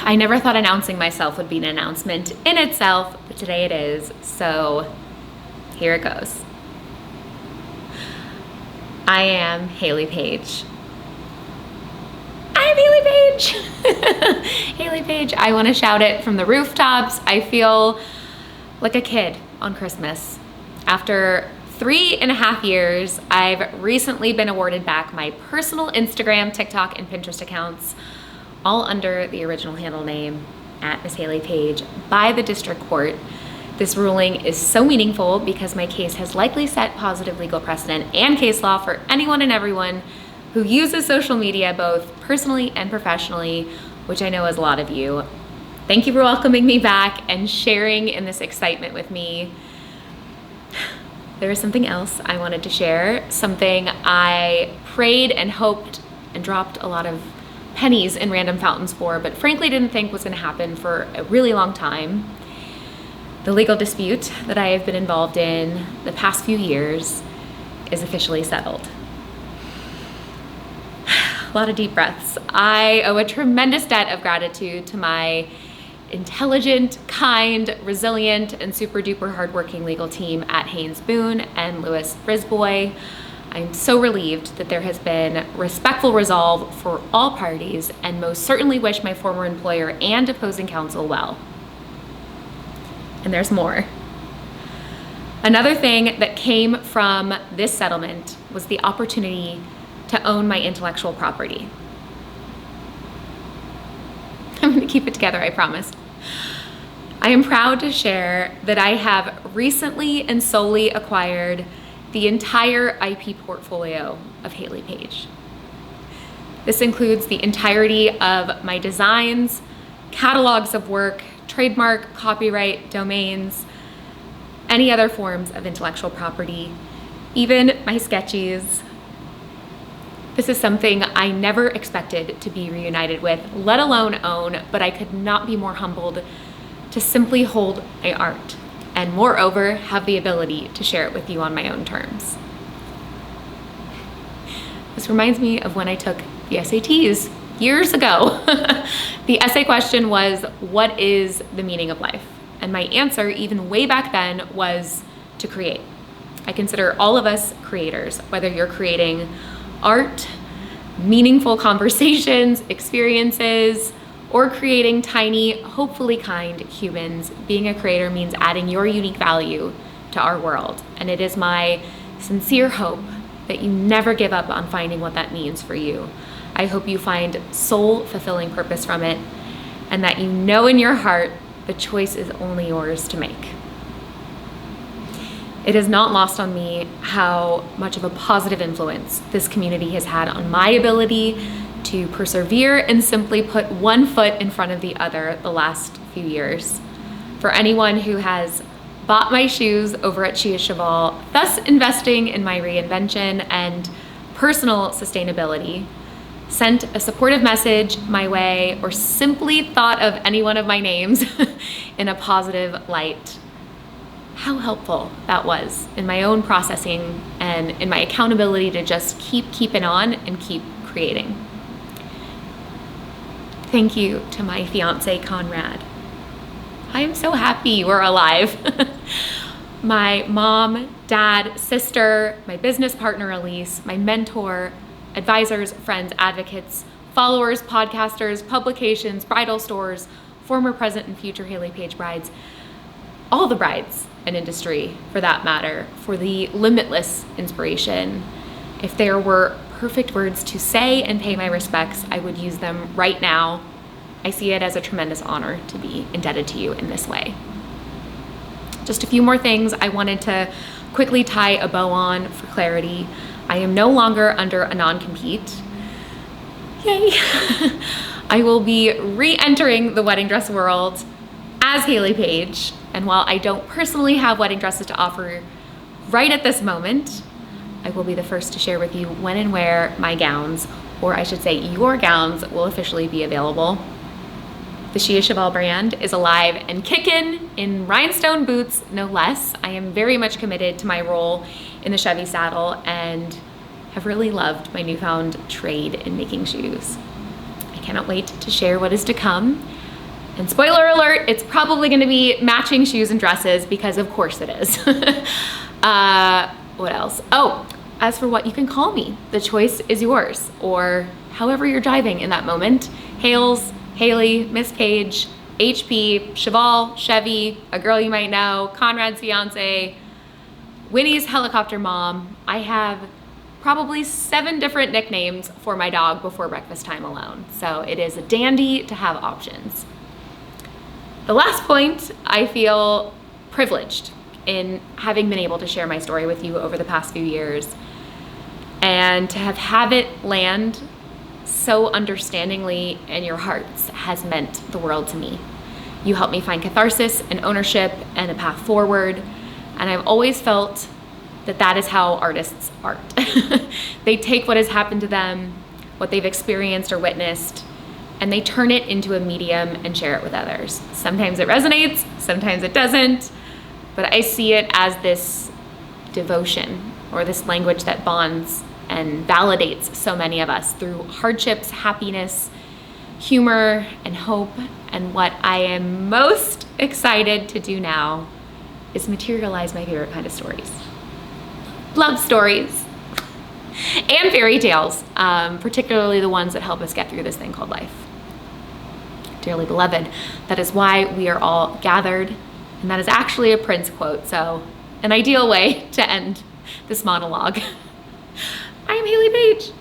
I never thought announcing myself would be an announcement in itself, but today it is, so here it goes. I am Hayley Paige. I'm Hayley Paige. Hayley Paige. I want to shout it from the rooftops. I feel like a kid on Christmas. After 3.5 years, I've recently been awarded back my personal Instagram, TikTok, and Pinterest accounts, all under the original handle name at Miss Hayley Paige by the district court. This ruling is so meaningful because my case has likely set positive legal precedent and case law for anyone and everyone who uses social media both personally and professionally, which I know is a lot of you. Thank you for welcoming me back and sharing in this excitement with me. There is something else I wanted to share, something I prayed and hoped and dropped a lot of pennies in random fountains for, but frankly didn't think was going to happen for a really long time. The legal dispute that I have been involved in the past few years is officially settled. A lot of deep breaths. I owe a tremendous debt of gratitude to my intelligent, kind, resilient, and super duper hardworking legal team at Haynes Boone and Lewis Brisbois. I'm so relieved that there has been respectful resolve for all parties, and most certainly wish my former employer and opposing counsel well. And there's more. Another thing that came from this settlement was the opportunity to own my intellectual property. I'm gonna keep it together, I promise. I am proud to share that I have recently and solely acquired the entire IP portfolio of Hayley Paige. This includes the entirety of my designs, catalogs of work, trademark, copyright, domains, any other forms of intellectual property, even my sketches. This is something I never expected to be reunited with, let alone own, but I could not be more humbled to simply hold my art, and moreover, have the ability to share it with you on my own terms. This reminds me of when I took the SATs years ago. The essay question was, what is the meaning of life? And my answer, even way back then, was to create. I consider all of us creators, whether you're creating art, meaningful conversations, experiences, or creating tiny, hopefully kind humans. Being a creator means adding your unique value to our world. And it is my sincere hope that you never give up on finding what that means for you. I hope you find soul-fulfilling purpose from it, and that you know in your heart the choice is only yours to make. It is not lost on me how much of a positive influence this community has had on my ability to persevere and simply put one foot in front of the other the last few years. For anyone who has bought my shoes over at Shia Cheval, thus investing in my reinvention and personal sustainability, sent a supportive message my way, or simply thought of any one of my names in a positive light, how helpful that was in my own processing and in my accountability to just keep keeping on and keep creating. Thank you to my fiance, Conrad. I am so happy we're alive. My mom, dad, sister, my business partner, Elise, my mentor, advisors, friends, advocates, followers, podcasters, publications, bridal stores, former, present, and future Hayley Paige brides, all the brides in industry for that matter, for the limitless inspiration. If there were perfect words to say and pay my respects, I would use them right now. I see it as a tremendous honor to be indebted to you in this way. Just a few more things I wanted to quickly tie a bow on for clarity. I am no longer under a non-compete. Yay! I will be re-entering the wedding dress world as Hayley Paige, and while I don't personally have wedding dresses to offer right at this moment, I will be the first to share with you when and where my gowns, or I should say your gowns, will officially be available. The Shia Cheval brand is alive and kicking in rhinestone boots, no less. I am very much committed to my role in the Chevy saddle and have really loved my newfound trade in making shoes. I cannot wait to share what is to come. And spoiler alert, it's probably gonna be matching shoes and dresses because of course it is. What else? Oh, as for what you can call me, the choice is yours, or however you're driving in that moment. Hales, Hayley, Miss Paige, HP, Cheval, Chevy, a girl you might know, Conrad's fiance, Winnie's helicopter mom. I have probably 7 different nicknames for my dog before breakfast time alone. So it is a dandy to have options. The last point, I feel privileged in having been able to share my story with you over the past few years, and to have it land so understandingly in your hearts has meant the world to me. You helped me find catharsis and ownership and a path forward, and I've always felt that that is how artists art. They take what has happened to them, what they've experienced or witnessed, and they turn it into a medium and share it with others. Sometimes it resonates, sometimes it doesn't, but I see it as this devotion or this language that bonds and validates so many of us through hardships, happiness, humor, and hope. And what I am most excited to do now is materialize my favorite kind of stories. Love stories and fairy tales, particularly the ones that help us get through this thing called life. Dearly beloved, that is why we are all gathered, and that is actually a Prince quote, so an ideal way to end this monologue. I'm Hayley Paige.